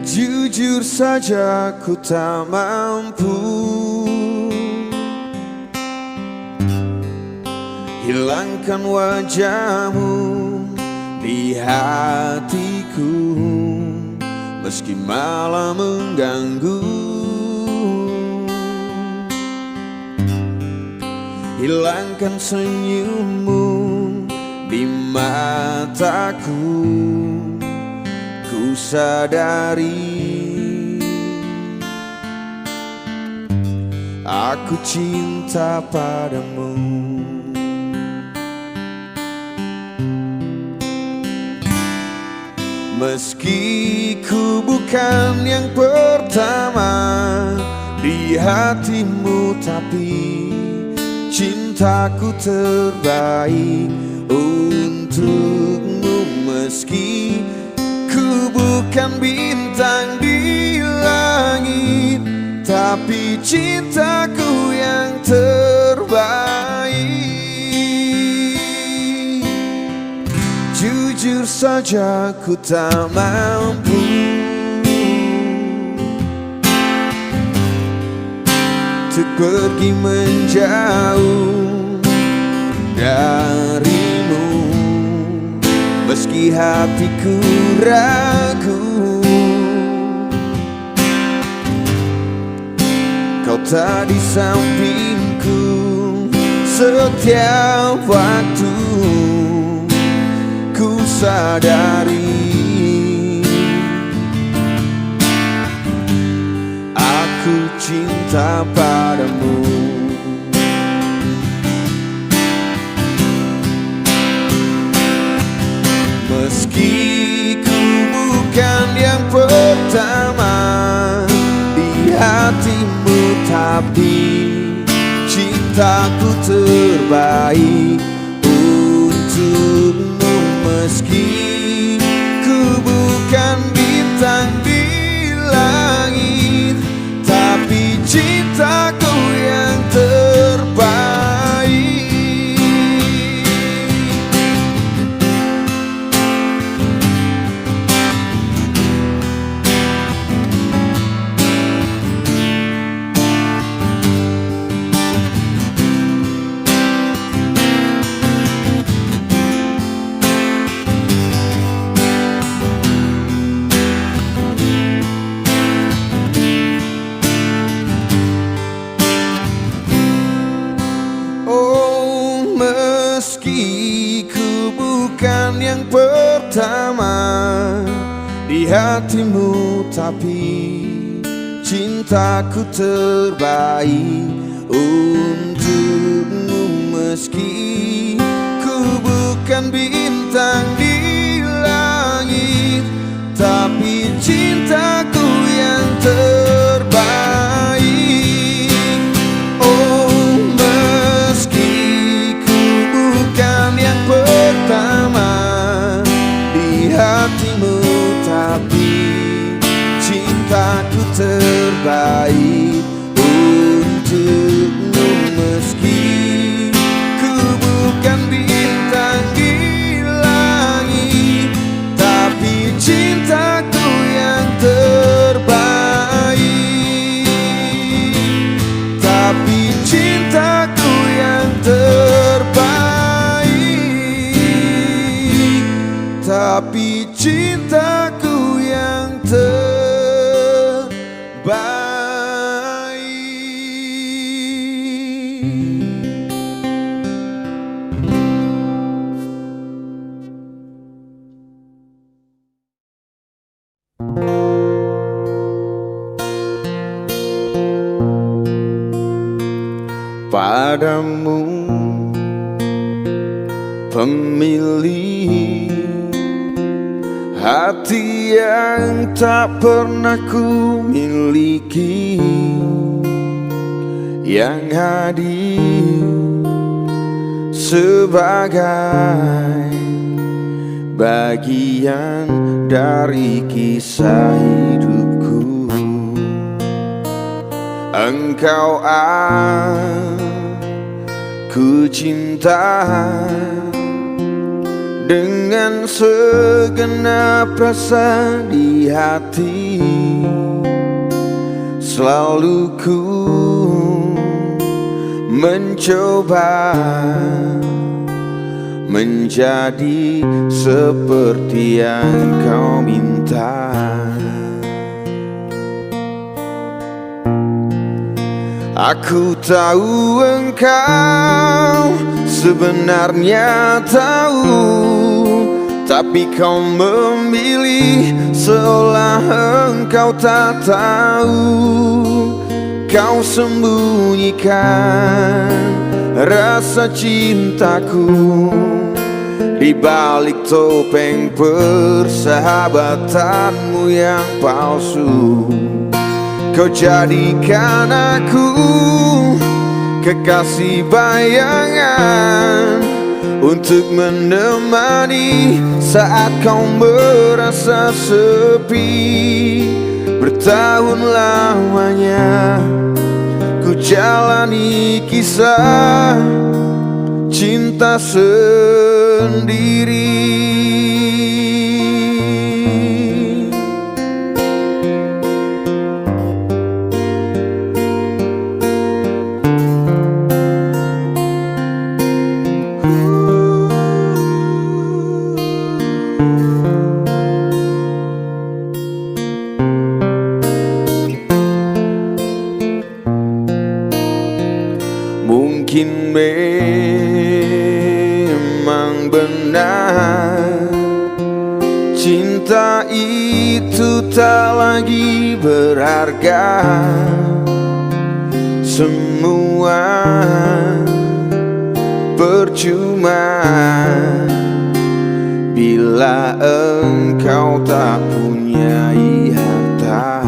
Jujur saja ku tak mampu hilangkan wajahmu di hatiku, meski malah mengganggu. Hilangkan senyummu di mataku, ku sadari aku cinta padamu. Meski ku bukan yang pertama di hatimu, tapi cintaku terbaik untukmu. Meski ku bukan bintang di langit, tapi cintaku yang terbaik. Jujur saja ku tak mampu untuk pergi menjauh darimu, meski hatiku ragu. Kau tak di sampingku setiap waktu, ku sadari aku cinta padamu. Meski ku bukan yang pertama di hatimu, tapi cintaku terbaik untukmu. Meski ku bukan bintang di langit, tapi cintaku yang terbaik. Meski ku bukan yang pertama di hatimu, tapi cintaku terbaik untukmu. Meski ku bukan bintang di langit, tapi cintaku yang terbaik. Pertama di hatimu, tapi cintaku terbaik untukmu. Meski ku bukan bintang di langit, tapi cintaku yang terbaik. Tapi cintaku yang terbaik. Tapi cintaku yang terbaik. Padamu pemilih hati yang tak pernah ku miliki, yang hadir sebagai bagian dari kisah hidupku. Engkau aku cinta dengan segenap rasa di hati, selalu ku mencoba menjadi seperti yang kau minta. Aku tahu engkau sebenarnya tahu, tapi kau memilih seolah engkau tak tahu. Kau sembunyikan rasa cintaku di balik topeng persahabatanmu yang palsu. Kau jadikan aku kekasih bayangan untuk menemani saat kau merasa sepi. Bertahun lamanya ku jalani kisah cinta sendiri. Mungkin memang benar cinta itu tak lagi berharga. Semua percuma bila engkau tak punya harta.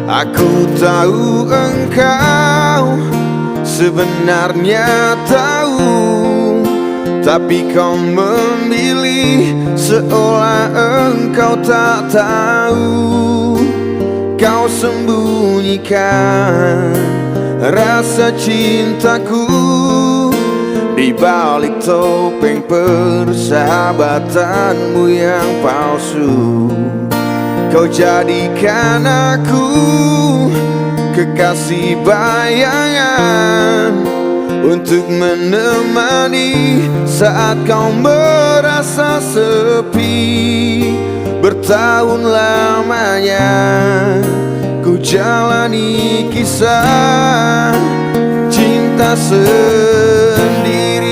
Aku tahu engkau sebenarnya tahu, tapi kau memilih seolah engkau tak tahu. Kau sembunyikan rasa cintaku di balik topeng persahabatanmu yang palsu. Kau jadikan aku kekasih bayangan untuk menemani saat kau merasa sepi. Bertahun lamanya ku jalani kisah cinta sendiri.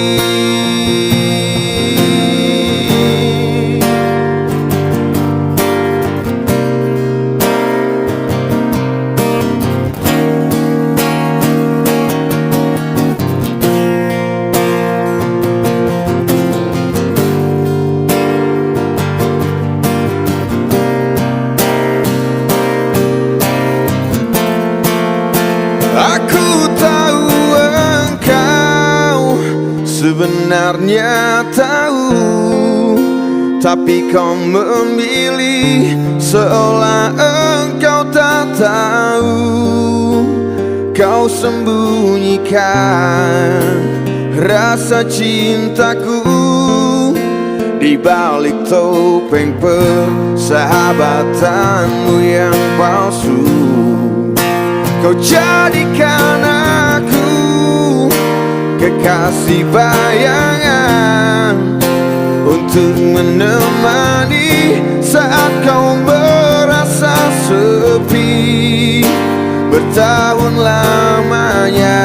Aku tahu engkau sebenarnya tahu, tapi kau memilih seolah engkau tak tahu. Kau sembunyikan rasa cintaku di balik topeng persahabatanmu yang palsu. Kau jadikan aku kekasih bayangan untuk menemani saat kau merasa sepi. Bertahun lamanya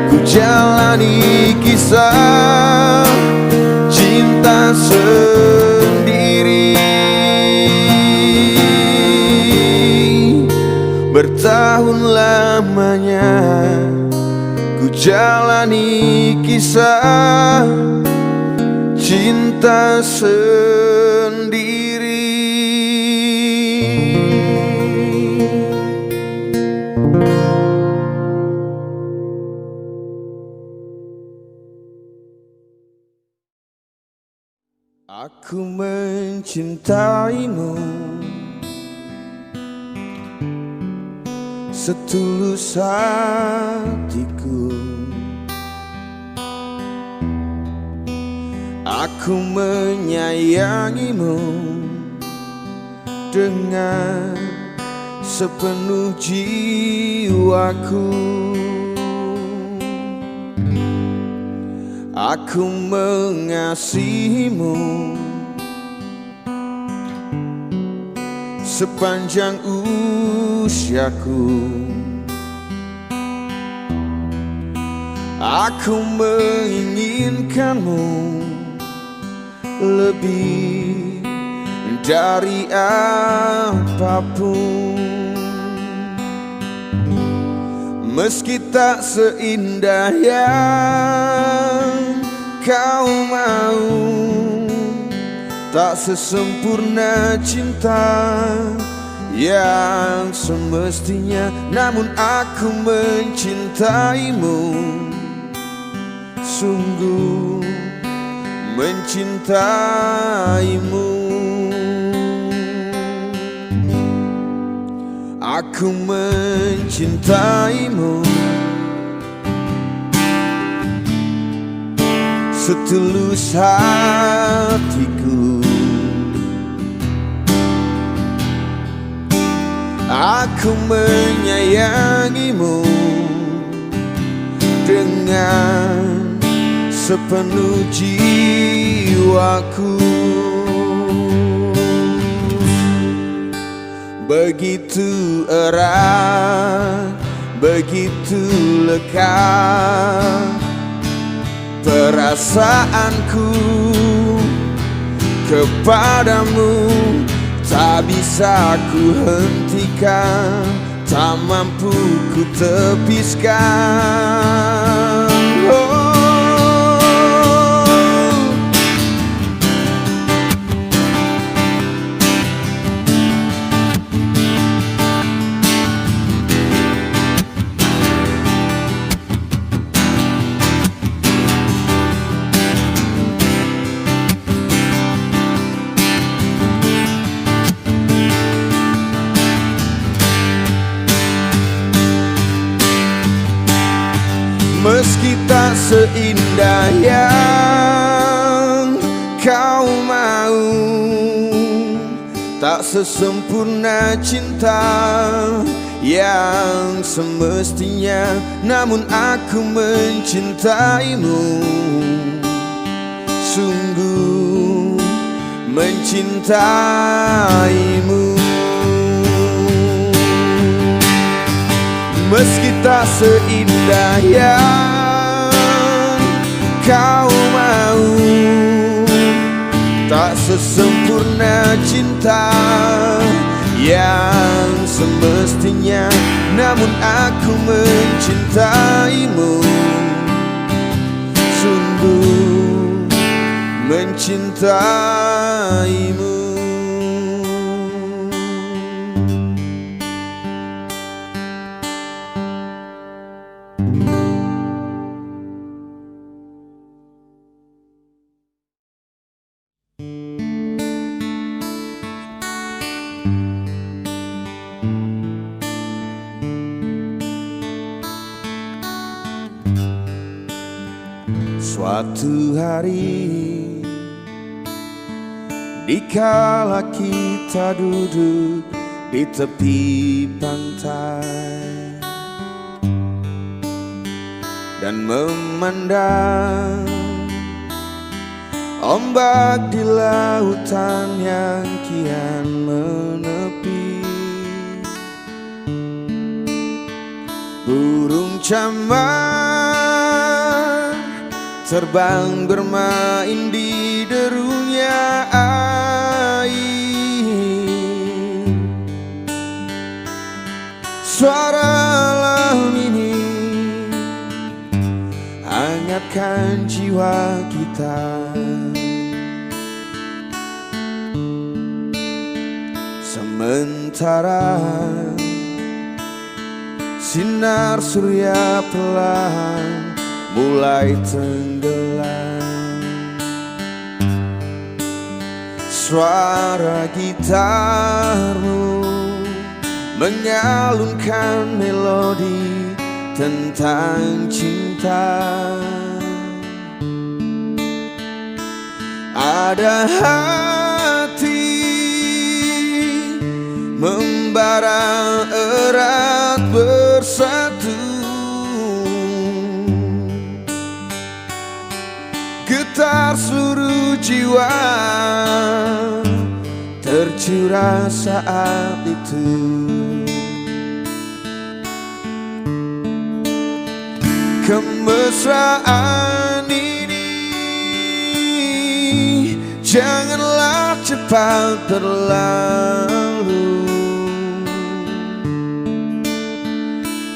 ku jalani kisah cinta sendiri. Bertahun lamanya ku jalani kisah cinta sendiri. Aku mencintaimu setulus hatiku. Aku menyayangimu dengan sepenuh jiwaku. Aku mengasihimu sepanjang usiaku. Aku menginginkanmu lebih dari apapun. Meski tak seindah yang kau mau, tak sesempurna cinta yang semestinya, namun aku mencintaimu, sungguh mencintaimu. Aku mencintaimu setulus hatiku. Aku menyayangimu dengan sepenuh jiwaku. Begitu erat, begitu lekat perasaanku kepadamu, tak bisa ku hentikan, tak mampu ku tepiskan. Meski tak seindah yang kau mau, tak sesempurna cinta yang semestinya, namun aku mencintaimu, sungguh mencintaimu. Meski tak seindah yang kau mau, tak sesempurna cinta yang semestinya, namun aku mencintaimu, sungguh mencintaimu. Suatu hari, dikala kita duduk di tepi pantai dan memandang ombak di lautan yang kian menepi, burung camar terbang bermain di derunya air. Suara laut ini hangatkan jiwa kita, sementara sinar surya perlahan mulai tenggelam. Suara gitarmu mengalunkan melodi tentang cinta. Ada hati membara erat bersatu, getar seluruh jiwa tercurah saat itu. Kemesraan ini janganlah cepat berlalu.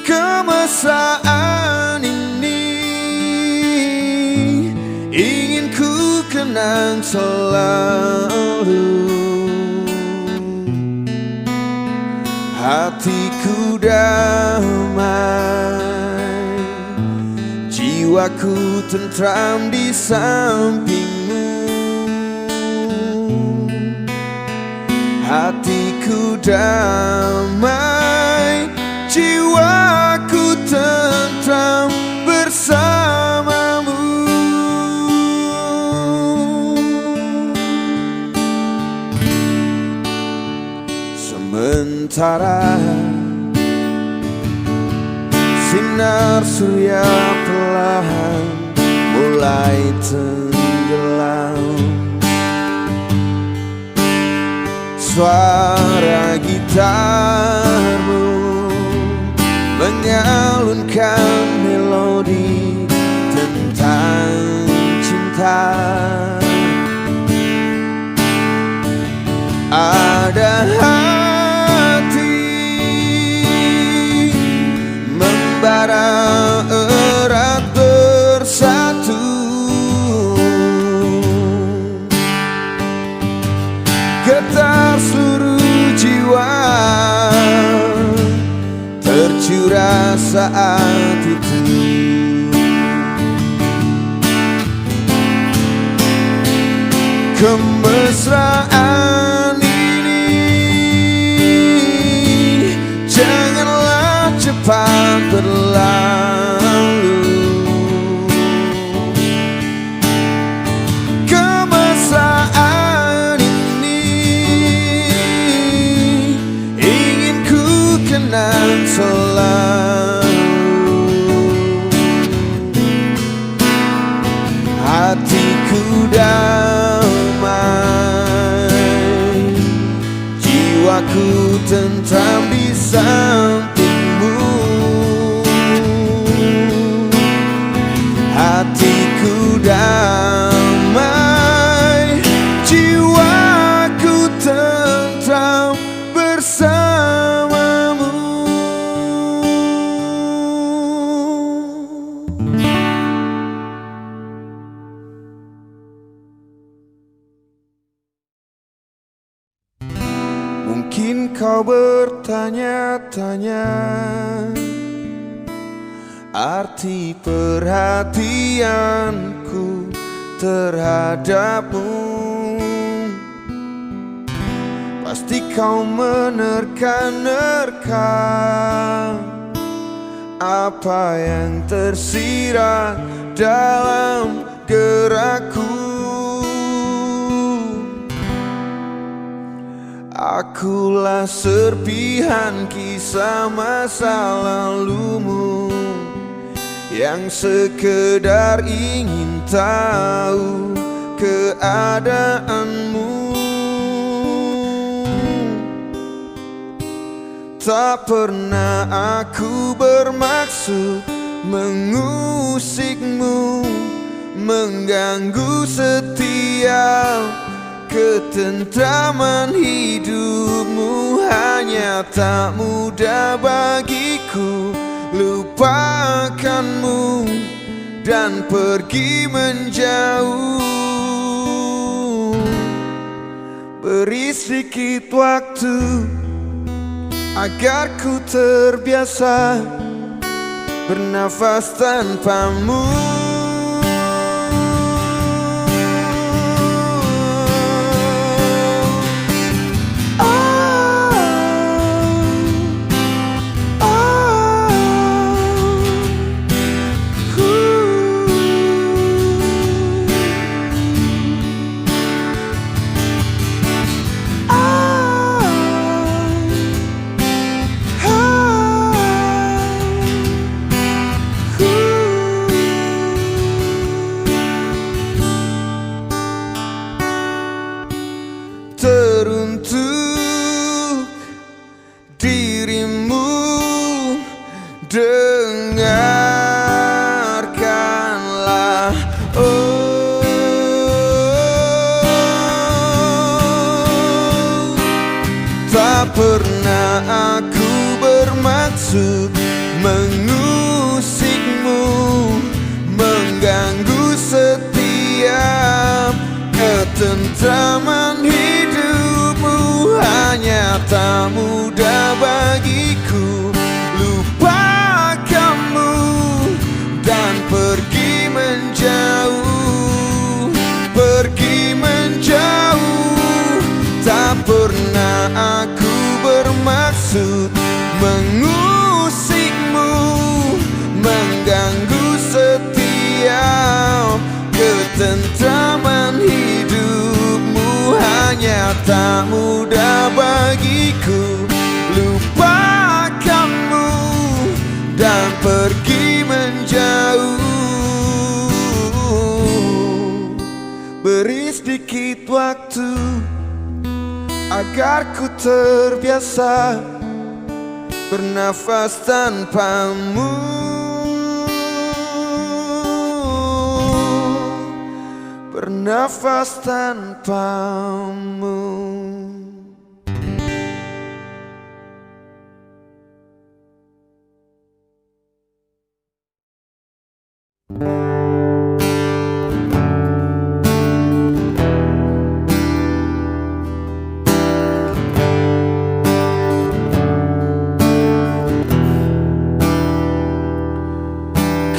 Kemesraan ini ingin ku kenang selalu. Hatiku damai, jiwaku tentram di sampingmu. Hatiku damai, jiwaku tentram bersamamu. Sementara sinar surya perlahan mulai tenggelam, suara gitarmu mengalunkan melodi tentang cinta. Ada hati membara erat bersatu, getar seluruh jiwa tercurah saat itu. Kemesraan ini janganlah cepat berlalu. Kemesraan ini ingin ku kenang selalu. Hatiku damai, jiwaku tentram di sampingmu. Hatiku damai, jiwaku tentram bersamamu. Mungkin kau bertanya-tanya arti perhatianku terhadapmu. Pasti kau menerka-nerka apa yang tersirat dalam gerakku. Akulah serpihan kisah masa lalumu yang sekedar ingin tahu keadaanmu. Tak pernah aku bermaksud mengusikmu, mengganggu setiap ketentraman hidupmu. Hanya tak mudah bagiku lupakanmu dan pergi menjauh. Beri sedikit waktu agar ku terbiasa bernafas tanpamu. bermaksud mengusikmu, mengganggu setiap ketentraman hidupmu. Hanya tak mudah bagiku lupakanmu dan pergi menjauh, pergi menjauh. Tak pernah aku bermaksud mengusikmu, mengganggu setiap ketentraman hidupmu. Hanya tak mudah bagiku lupakanmu dan pergi menjauh. Beri sedikit waktu agar ku terbiasa bernafas tanpamu. Bernafas tanpamu.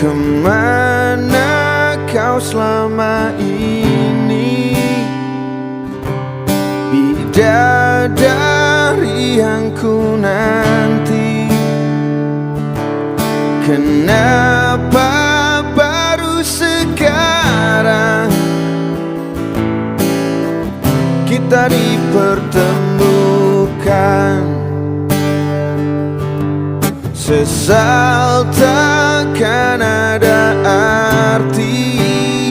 Kemana kau selama ini, bidadari yang ku nanti? Kenapa baru sekarang kita dipertemukan? Sesal takkan ada arti,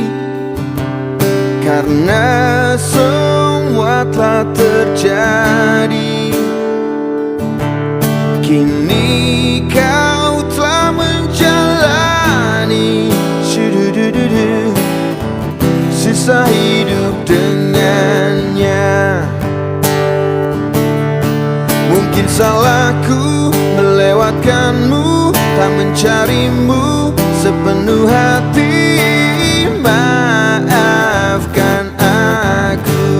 karena semua telah terjadi. Kini kau telah menjalani sisa hidup dengannya. Mungkin salahku melewatkanmu, tak mencarimu sepenuh hati. Maafkan aku.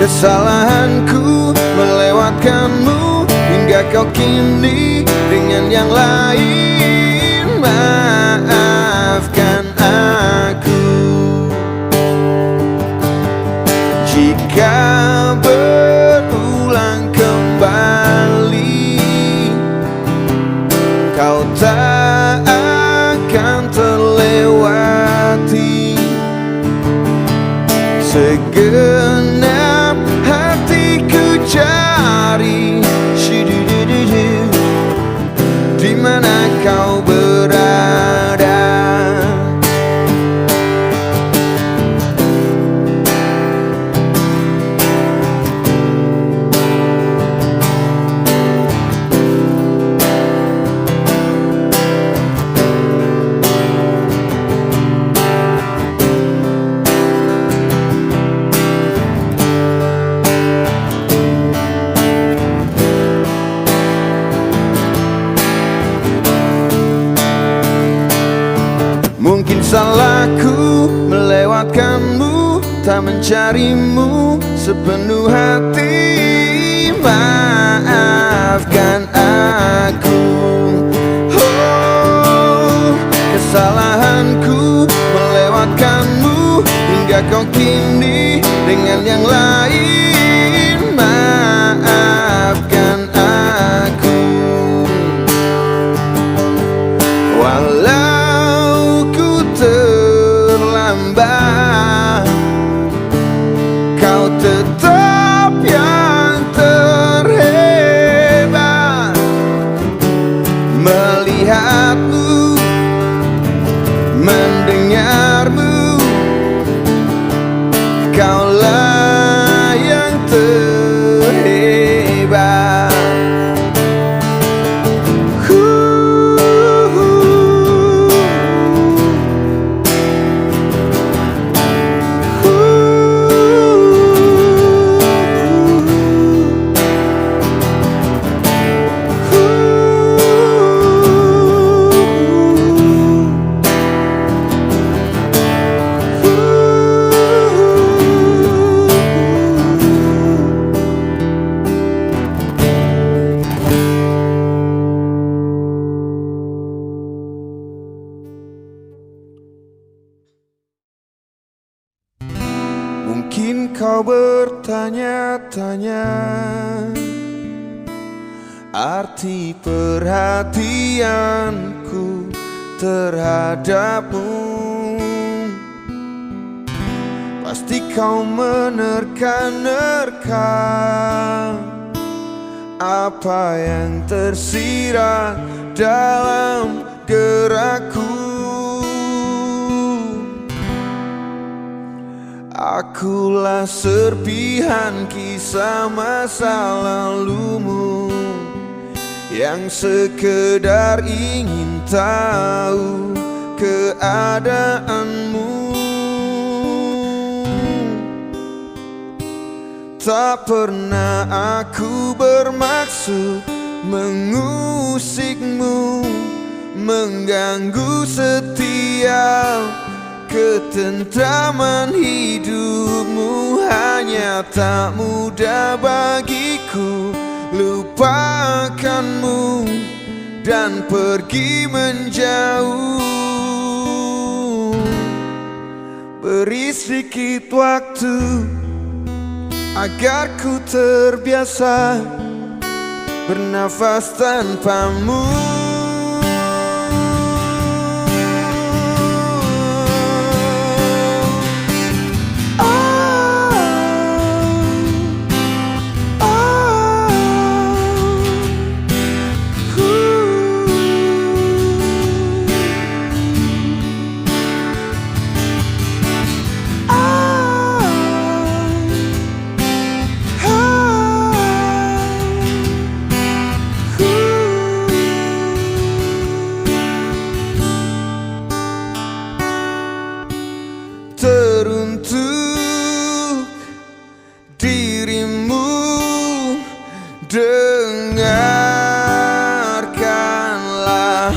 Kesalahanku melewatkanmu hingga kau kini dengan yang lain. Maafkan aku. Jika berulang kembali, kau tak akan terlewati. Segenap hatiku cari, di mana kau berada. Mungkin salahku melewatkanmu, tak mencarimu sepenuh hati. Maafkan aku. Oh, kesalahanku melewatkanmu hingga kau kini dengan yang lain. Maafkan aku. Walau ku terlambat, kau tetap yang terhebat. Melihatmu, mendengarmu, kaulah yang terhebat. Mungkin kau bertanya-tanya arti perhatianku terhadapmu. Pasti kau menerka-nerka apa yang tersirat dalam gerakku. Akulah serpihan kisah masa lalumu yang sekedar ingin tahu keadaanmu. Tak pernah aku bermaksud mengusikmu, mengganggu setiap ketentraman hidupmu. Hanya tak mudah bagiku lupakanmu dan pergi menjauh. Beri sedikit waktu agar ku terbiasa bernafas tanpamu. Teruntuk dirimu, dengarkanlah.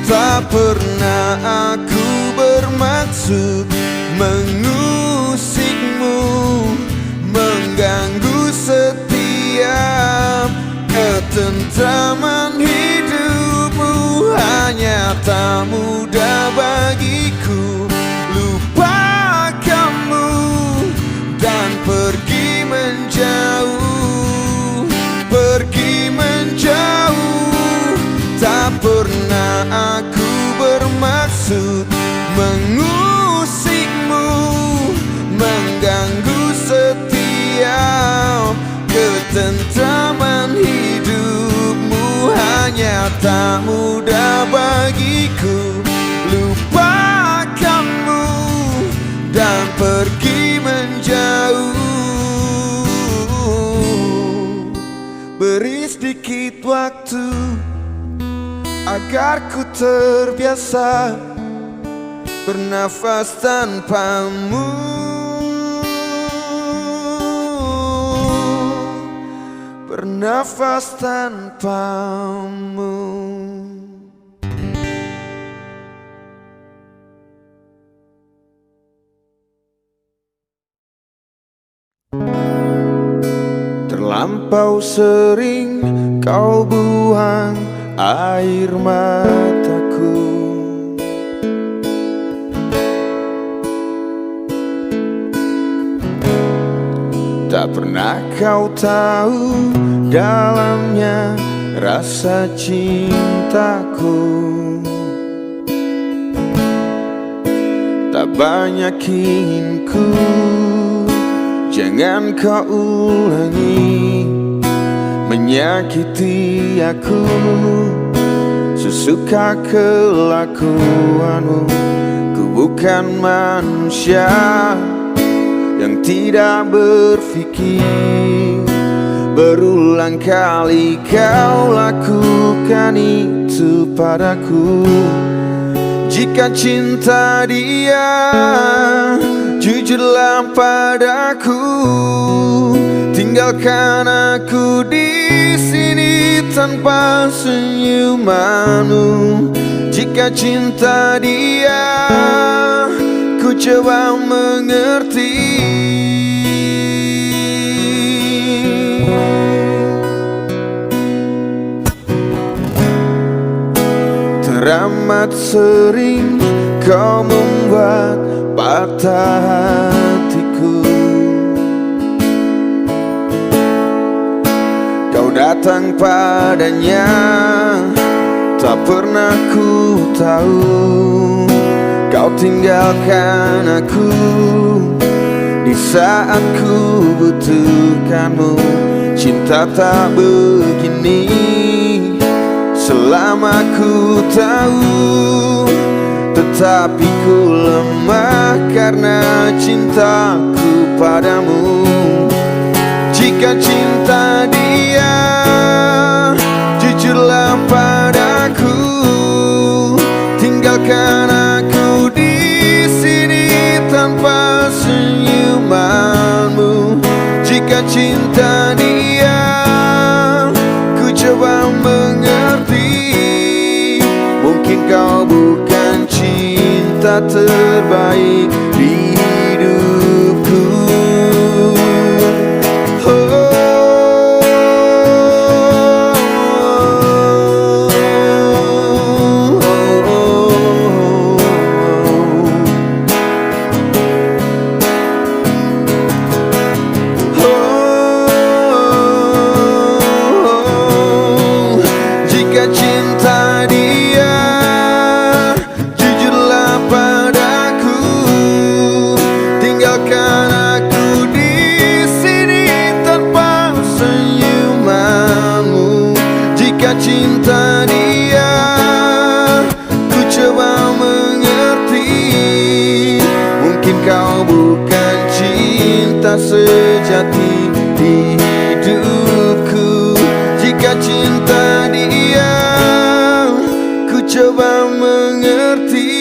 Tak pernah aku bermaksud mengusikmu, mengganggu setiap ketentraman hidupmu. Hanya tak mudah bagiku lupakanmu dan pergi menjauh, pergi menjauh. Tak pernah aku bermaksud mengusikmu, mengganggu setiap ketentraman hidupmu. Hanya tak mudah bagiku lupakanmu dan pergi menjauh. Beri sedikit waktu agar ku terbiasa bernafas tanpamu. Bernafas tanpamu. Terlampau sering kau buang air mataku. Tak pernah kau tahu dalamnya rasa cintaku. Tak banyak ingin ku, jangan kau ulangi menyakiti aku. Sesuka kelakuanmu, ku bukan manusia yang tidak berpikir. Berulang kali kau lakukan itu padaku. Jika cinta dia, jujurlah padaku. Tinggalkan aku di sini tanpa senyumanmu. Jika cinta dia, ku coba mengerti. teramat sering kau membuat patah hatiku. Kau datang padanya, tak pernah ku tahu. Kau tinggalkan aku di saat ku butuhkanmu. Cinta tak begini selama ku tahu, tetapi ku lemah karena cintaku padamu. Jika cinta dia, jujurlah padaku. Tinggalkan aku di sini tanpa senyumanmu. Jika cinta dia, ku coba mengerti. Mungkin kau bukan cinta terbaik di hidupku. Cinta dia, ku coba mengerti. Mungkin kau bukan cinta sejati di hidupku. Jika cinta dia, ku coba mengerti.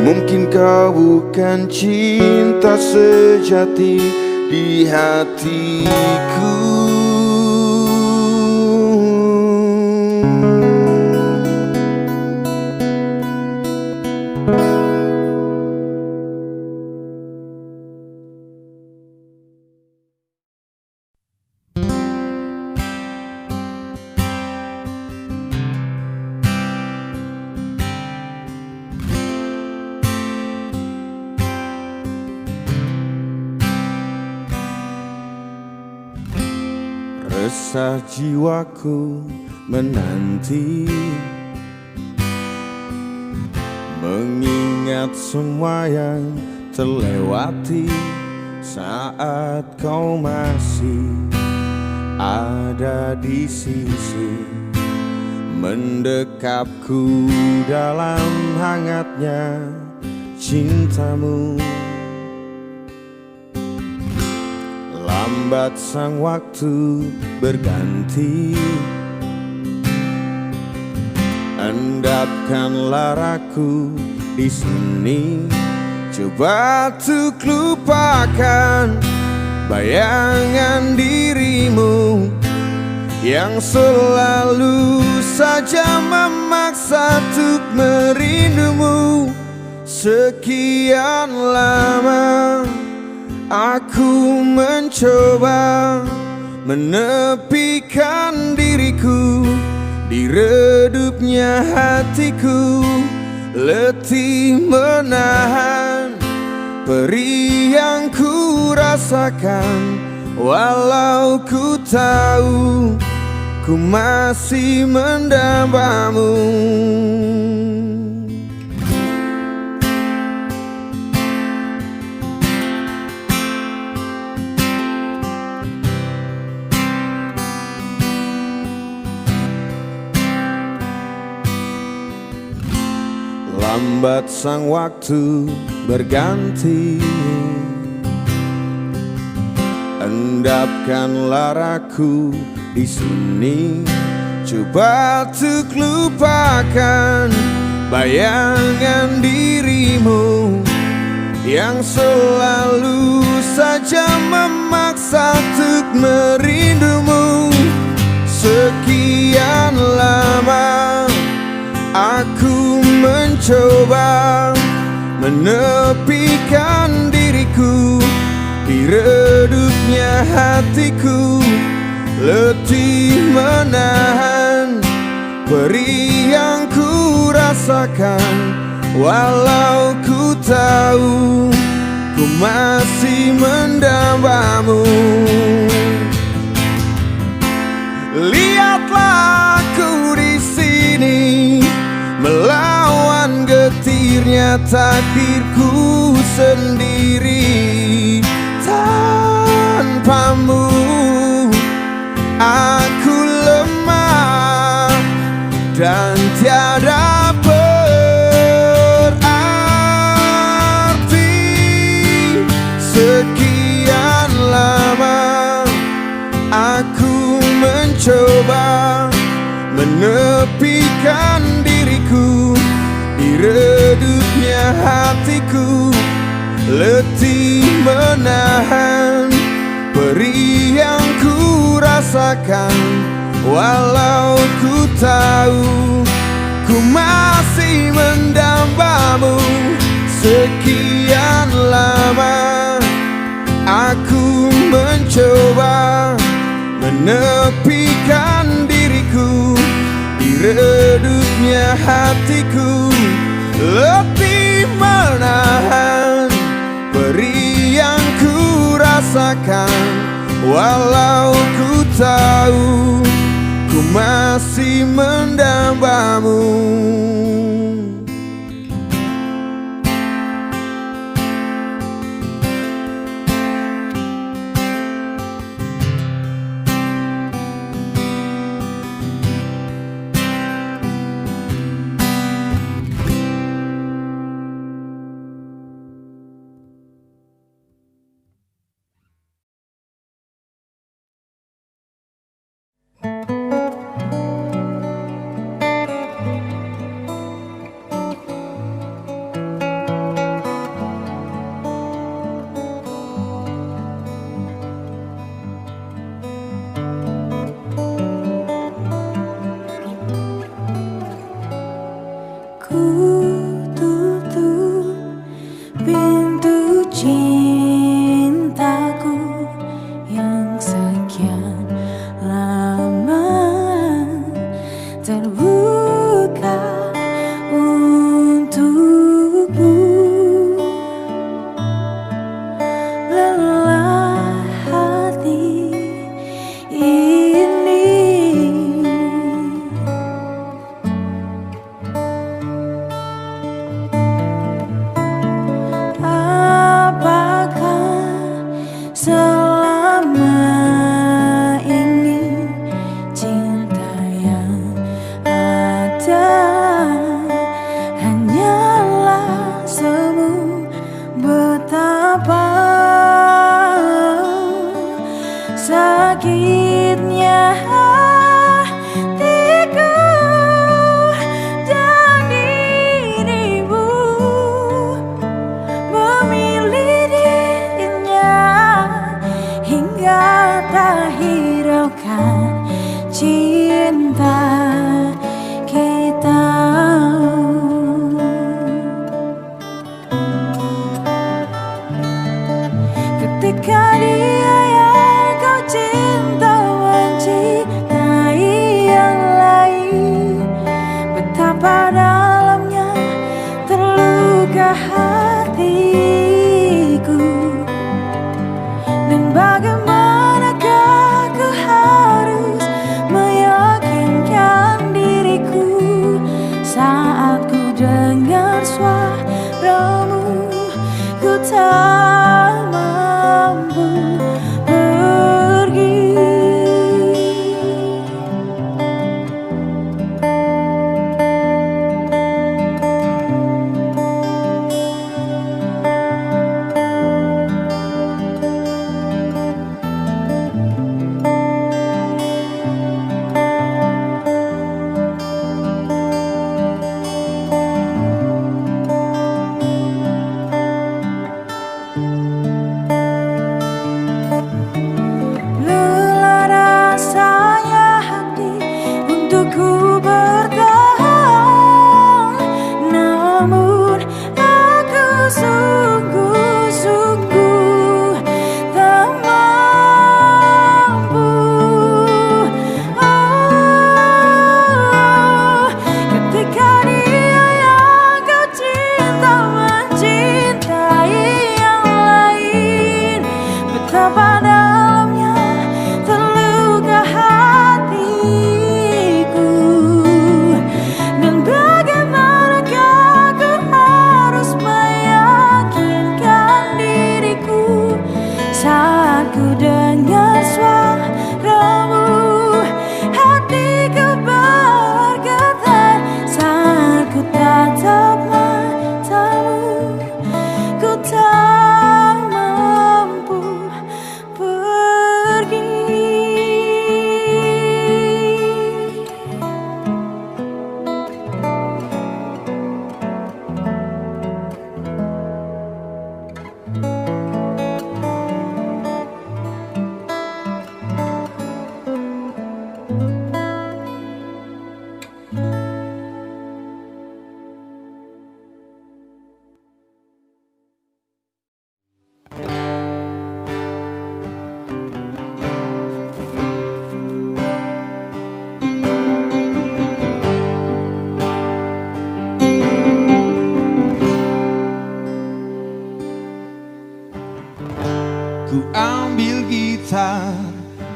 Mungkin kau bukan cinta sejati di hatiku. Resah jiwaku menanti, mengingat semua yang terlewati saat kau masih ada di sisi, mendekapku dalam hangatnya cintamu. Lambat sang waktu berganti, endapkanlah aku di sini. Coba untuk lupakan bayangan dirimu yang selalu saja memaksa untuk merindumu. Sekian lama aku mencoba menepikan diriku di redupnya hatiku, letih menahan perih yang ku rasakan. Walau ku tahu ku masih mendambamu. Lambat sang waktu berganti, endapkanlah aku di sini. Coba untuk lupakan bayangan dirimu yang selalu saja memaksa untuk merindumu. Sekian lama aku mencoba menepikan diriku di redupnya hatiku, letih rasakan, walau ku tahu ku masih mendambamu. Lihatlah aku di sini, melawan getirnya takdirku sendiri. Tanpamu aku lemah dan tiada berarti. Sekian lama aku mencoba menepikan diriku di redupnya hatiku, letih menahan perih yang ku rasakan, walau ku tahu ku masih mendambamu. Sekian lama aku mencoba menepikan diriku di redupnya hatiku, letih menahan perih yang ku rasakan, walau ku tahu ku masih mendambamu.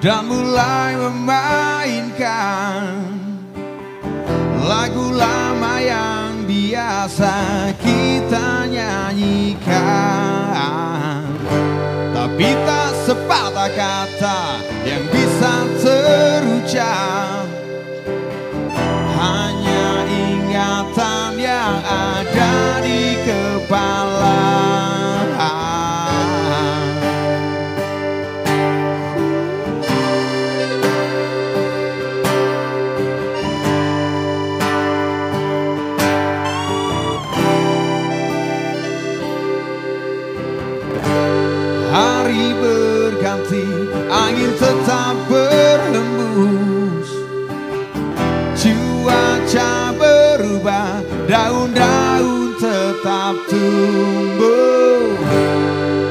dan mulai memainkan lagu lama yang biasa kita nyanyikan. Tapi tak sepatah kata yang bisa terucap, hanya ingatan yang ada di kepala. Hari berganti, angin tetap berhembus, cuaca berubah, daun-daun tetap tumbuh.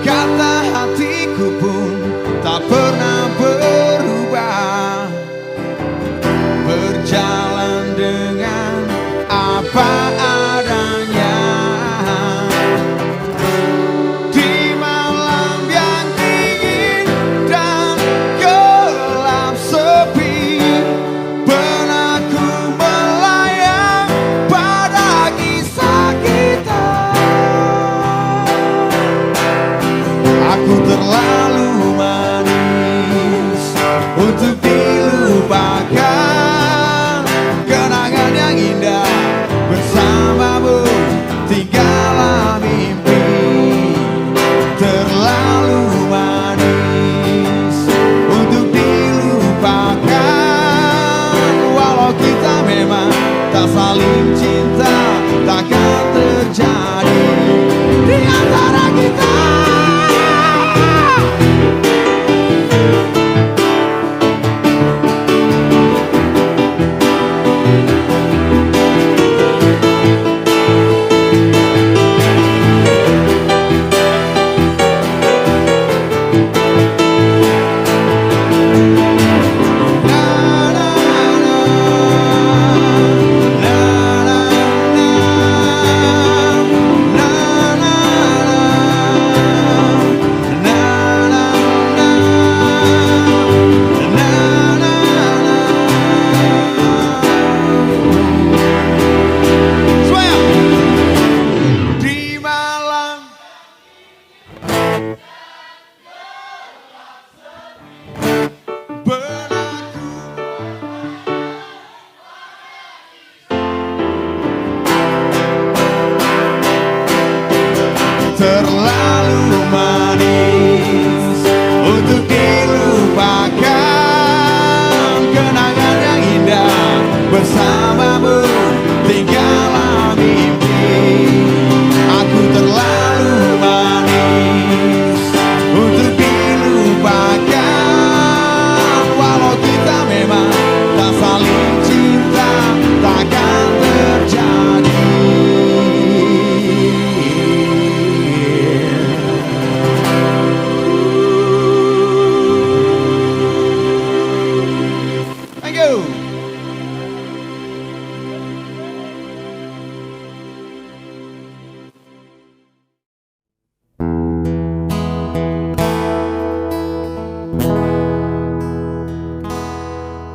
Kata hatiku pun tak pernah berubah, berjalan dengan apa adanya. Aku terlalu manis untuk dilupakan, kenangan yang indah bersamamu tinggallah mimpi. Terlalu manis untuk dilupakan, walau kita memang tak saling cinta, takkan terjadi di antara kita. Terlalu manis untuk dilupakan, kenangan yang indah bersamamu tinggallah mimpi. Aku terlalu manis untuk dilupakan, walau kita memang tak saling cinta, takkan terjadi.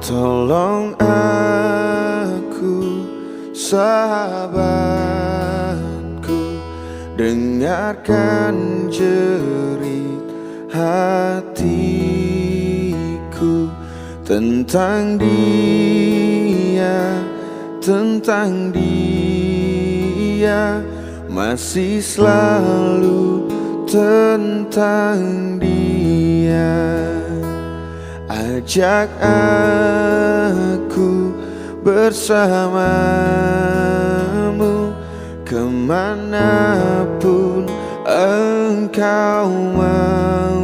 Tolong aku, sahabatku, dengarkan jerit hatiku tentang dia, tentang dia, masih selalu tentang dia. Ajak aku bersamamu kemanapun engkau mau.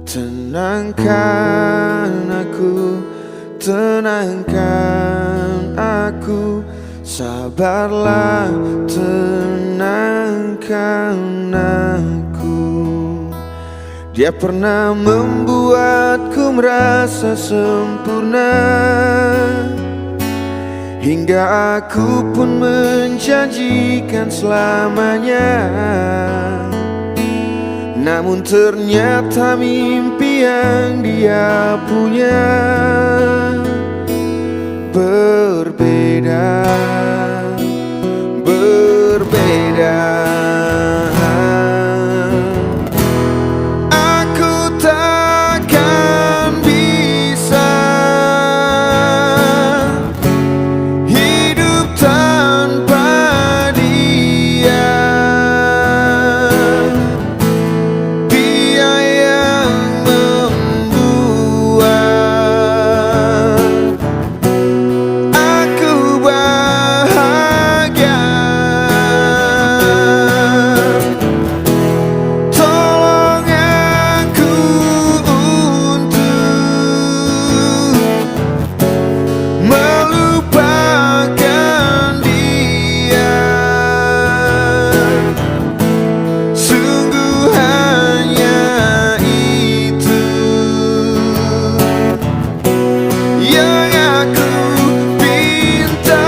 Tenangkan aku, tenangkan aku, sabarlah, tenangkan aku. Dia pernah membuatku merasa sempurna, hingga aku pun menjanjikan selamanya. Namun ternyata mimpi yang dia punya berbeda, berbeda. Aku takkan bisa hidup tanpa dia. Dia yang membuat aku bahagia. Tolong aku untuk melupakan dia. Sungguh hanya itu yang aku pinta.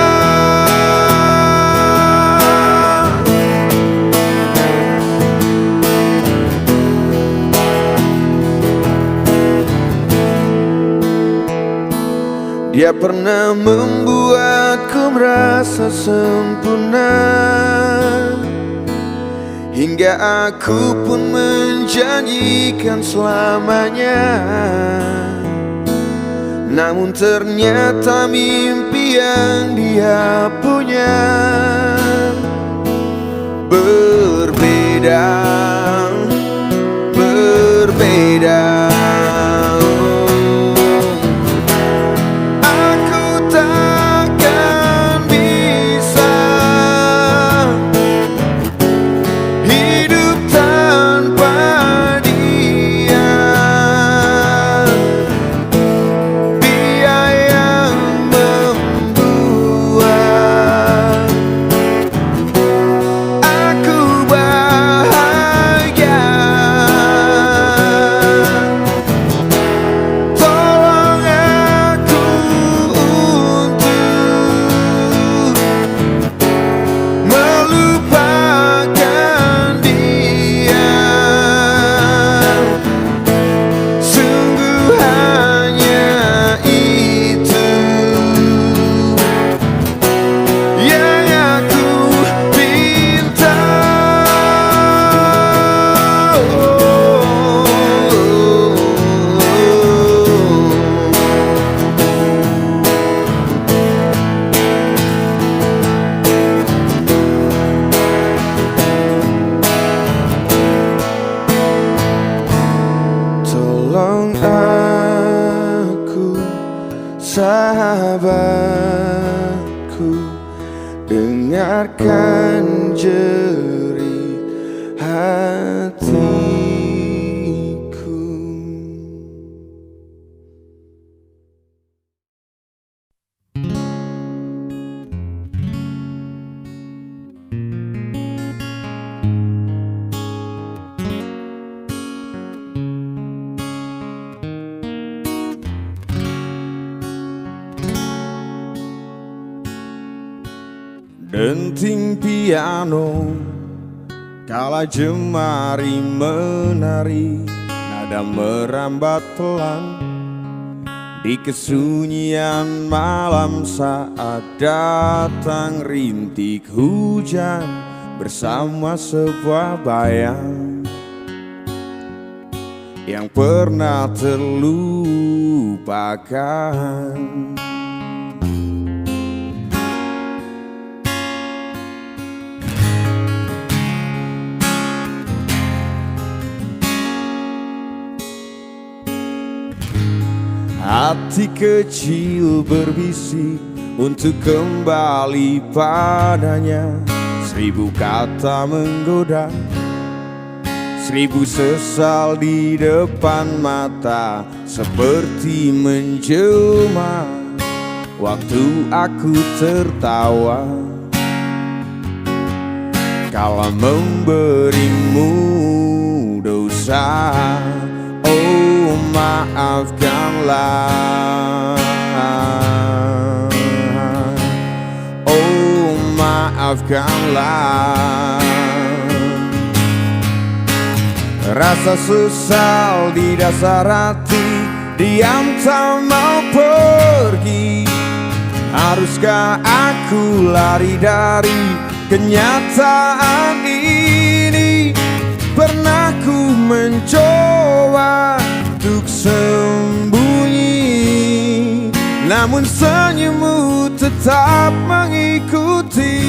Dia pernah membuatku merasa sempurna, hingga aku pun menjanjikan selamanya. Namun ternyata mimpi yang dia punya berbeda, berbeda. Aku takkan bisa hidup tanpa dia. Dia yang membuat aku bahagia. Tolong aku untuk melupakan dia. Sungguh hanya itu yang aku pinta. Tolong aku, sahabatku, dengarkan jerit hatiku. Denting piano kala jemari menari, nada merambat pelan di kesunyian malam saat datang rintik hujan bersama sebuah bayang yang pernah terlupakan. Hati kecil berbisik untuk kembali padanya. 1000 kata menggoda, 1000 sesal di depan mata, seperti menjelma waktu aku tertawa kala memberimu dosa. Oh, maafkanlah, oh maafkanlah. Rasa sesal di dasar hati, diam tak mau pergi. Haruskah aku lari dari kenyataan ini? Pernah ku mencoba untuk sembunyi, namun senyummu tetap mengikuti.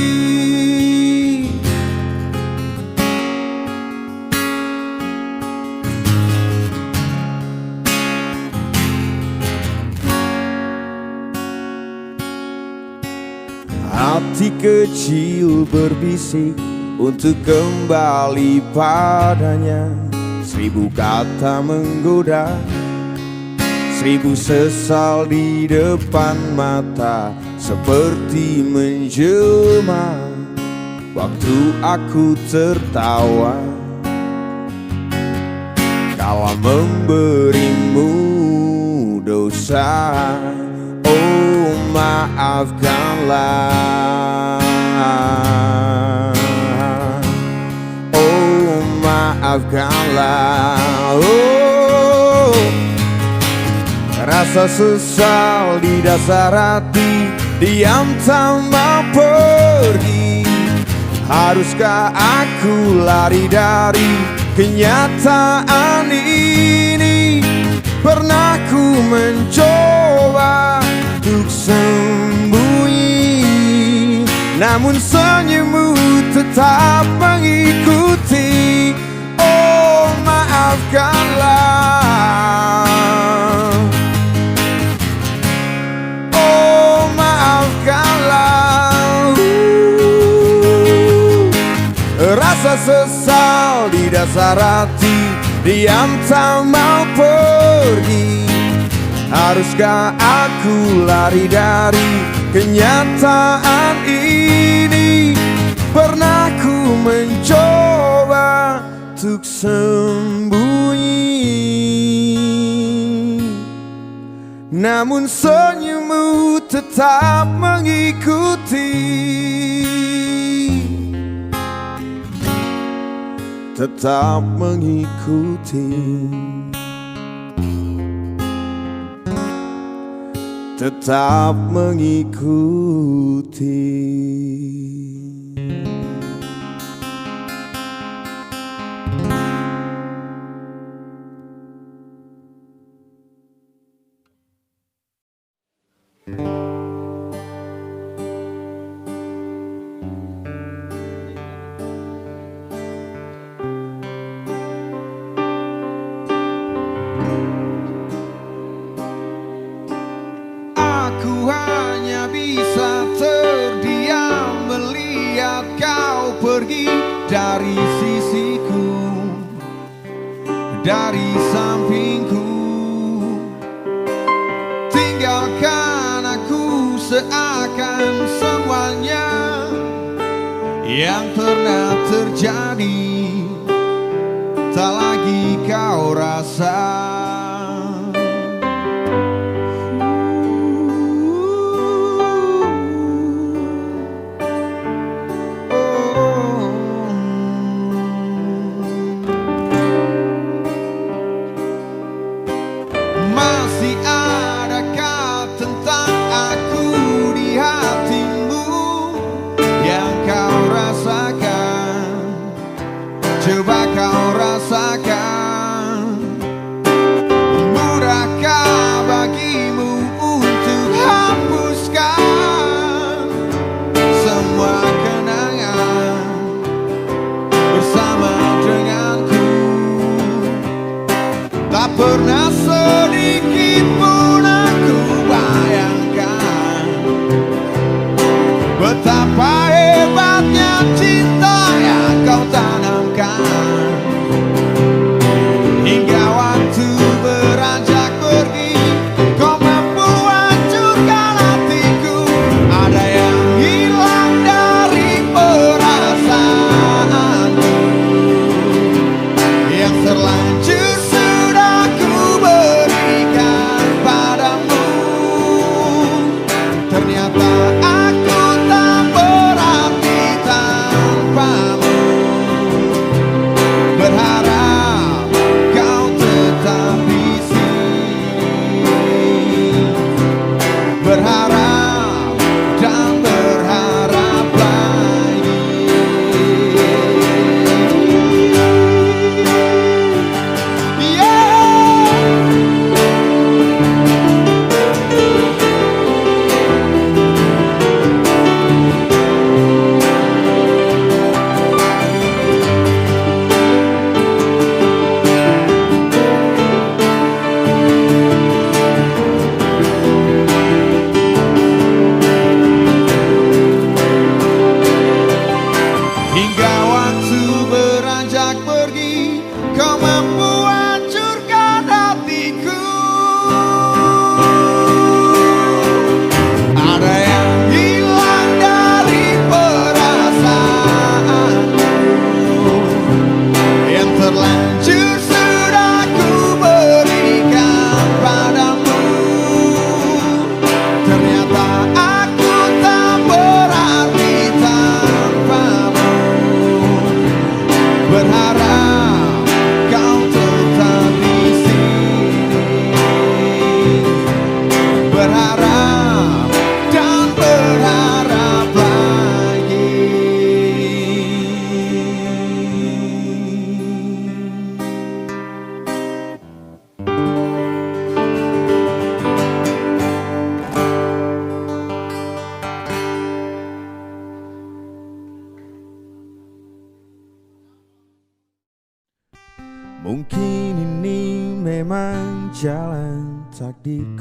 Hati kecil berbisik untuk kembali padanya. 1000 kata menggoda, 1000 sesal di depan mata, seperti menjelma waktu aku tertawa. Kala memberimu dosa, oh maafkanlah, oh maafkanlah. Oh, rasa sesal di dasar hati, diam tak mau pergi. Haruskah aku lari dari kenyataan ini? Pernah ku mencoba untuk sembunyi, namun senyummu tetap mengikuti. Oh maafkanlah, oh maafkanlah. Rasa sesal di dasar hati, diam tak mau pergi. Haruskah aku lari dari kenyataan ini? Pernah ku mencoba untuk sembunyi, namun senyummu tetap mengikuti. Tetap mengikuti, tetap mengikuti. Aku hanya bisa terdiam melihat kau pergi dari sisiku, dari sampingku. Tinggalkan aku seakan semuanya yang pernah terjadi tak lagi kau rasa. Masih adakah tentang aku di hatimu yang kau rasakan? Coba kau rasakan.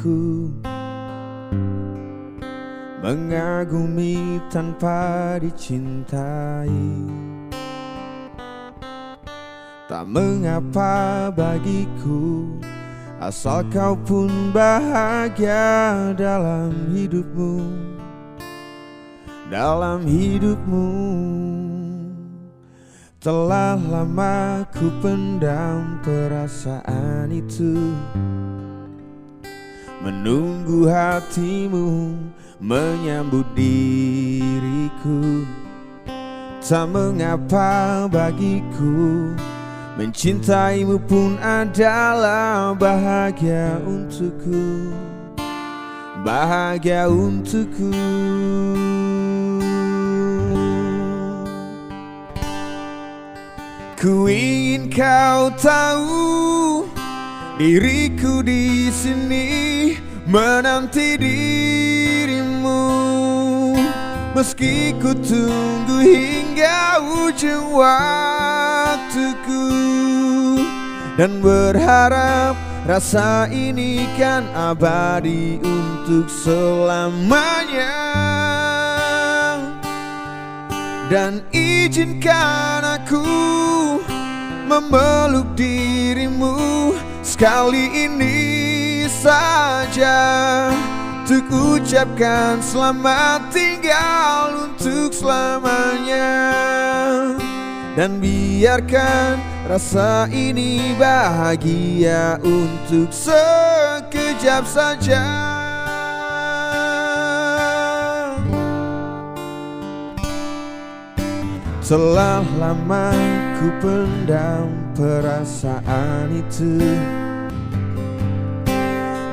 diriku, mengagumi tanpa dicintai. Tak mengapa bagiku, asal kau pun bahagia dalam hidupmu, dalam hidupmu. Telah lama ku pendam perasaan itu, menunggu hatimu menyambut diriku. Tak mengapa bagiku, mencintaimu pun adalah bahagia untukku, bahagia untukku. Ku ingin kau tahu, diriku di sini menanti dirimu, meski ku tunggu hingga ujung waktuku, dan berharap rasa ini kan abadi untuk selamanya. Dan izinkan aku memeluk dirimu sekali ini saja, untuk ucapkan selamat tinggal untuk selamanya. Dan biarkan rasa ini bahagia untuk sekejap saja. Telah lama ku pendam perasaan itu,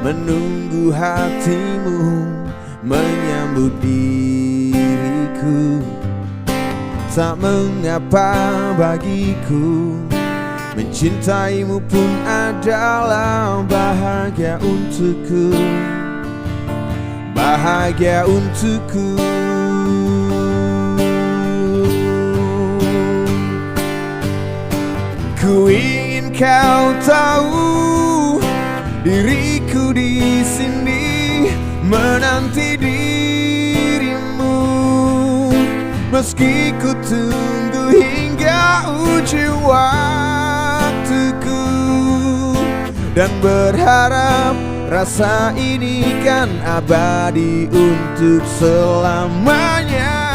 menunggu hatimu menyambut diriku. Tak mengapa bagiku, mencintaimu pun adalah bahagia untukku, bahagia untukku. Ku ingin kau tahu, diriku di sini menanti dirimu, meski ku tunggu hingga ujung waktuku, dan berharap rasa ini kan abadi untuk selamanya.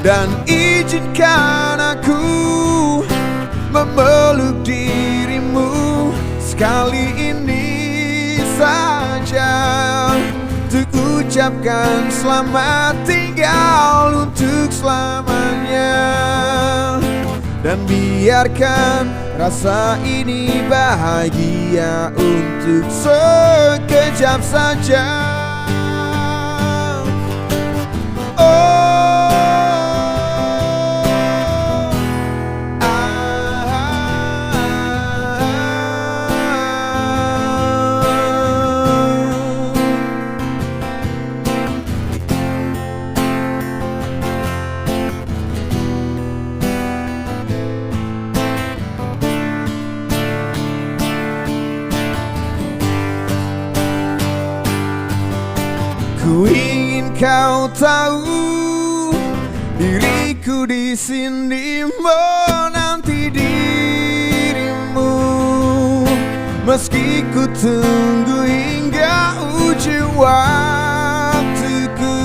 Dan izinkan aku memeluk dirimu sekali ini saja, untuk ucapkan selamat tinggal untuk selamanya. Dan biarkan rasa ini bahagia untuk sekejap saja. Ku ingin kau tahu, diriku di sini menanti dirimu, meski ku tunggu hingga ujung waktuku,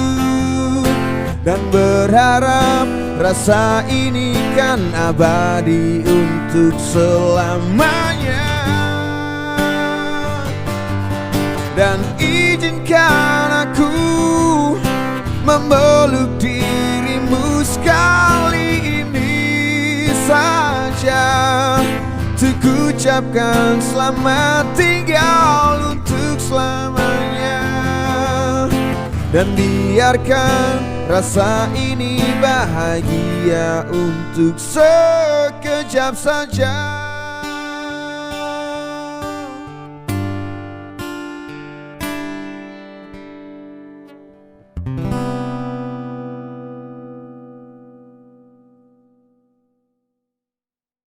dan berharap rasa ini kan abadi untuk selamanya. Dan izinkan aku memeluk dirimu sekali ini saja, untuk ucapkan selamat tinggal untuk selamanya. Dan biarkan rasa ini bahagia untuk sekejap saja.